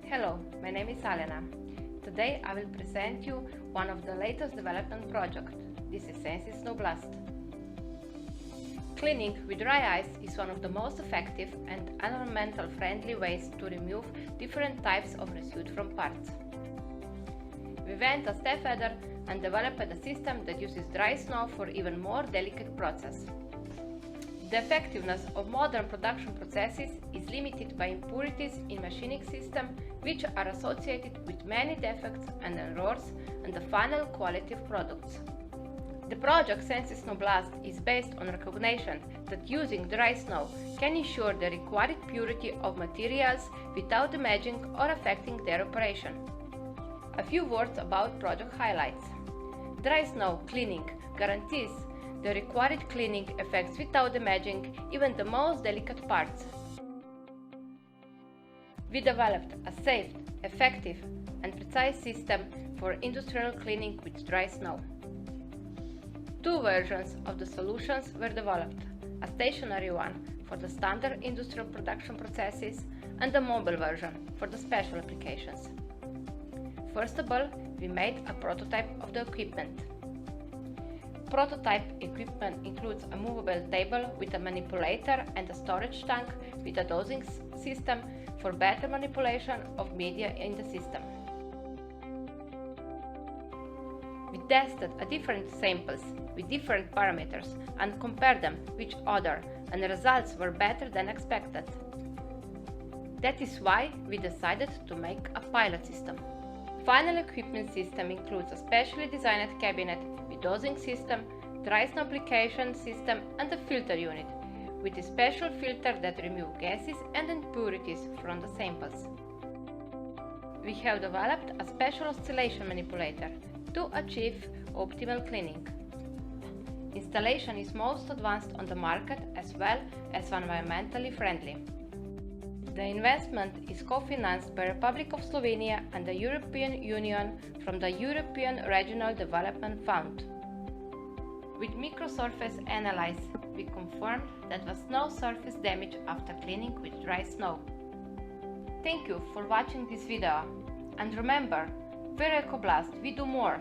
Hello, my name is Alena. Today I will present you one of the latest development projects. This is Snow Blast. Cleaning with dry ice is one of the most effective and environmental friendly ways to remove different types of residue from parts. We went a step further and developed a system that uses dry snow for even more delicate process. The effectiveness of modern production processes is limited by impurities in machining system, which are associated with many defects and errors in the final quality of products. The project Snow Blast is based on recognition that using dry snow can ensure the required purity of materials without damaging or affecting their operation. A few words about project highlights. Dry snow cleaning guarantees the required cleaning effects without damaging even the most delicate parts. We developed a safe, effective and precise system for industrial cleaning with dry snow. Two versions of the solutions were developed, a stationary one for the standard industrial production processes and a mobile version for the special applications. First of all, we made a prototype of the equipment. Prototype equipment includes a movable table with a manipulator and a storage tank with a dosing system for better manipulation of media in the system. We tested different samples with different parameters and compared them with each other, and the results were better than expected. That is why we decided to make a pilot system. Final equipment system includes a specially designed cabinet with dosing system, dry snow application system and a filter unit with a special filter that removes gases and impurities from the samples. We have developed a special oscillation manipulator to achieve optimal cleaning. Installation is most advanced on the market as well as environmentally friendly. The investment is co-financed by the Republic of Slovenia and the European Union from the European Regional Development Fund. With microsurface analysis, we confirmed that there was no surface damage after cleaning with dry snow. Thank you for watching this video, and remember, FerroČrtalič, we do more.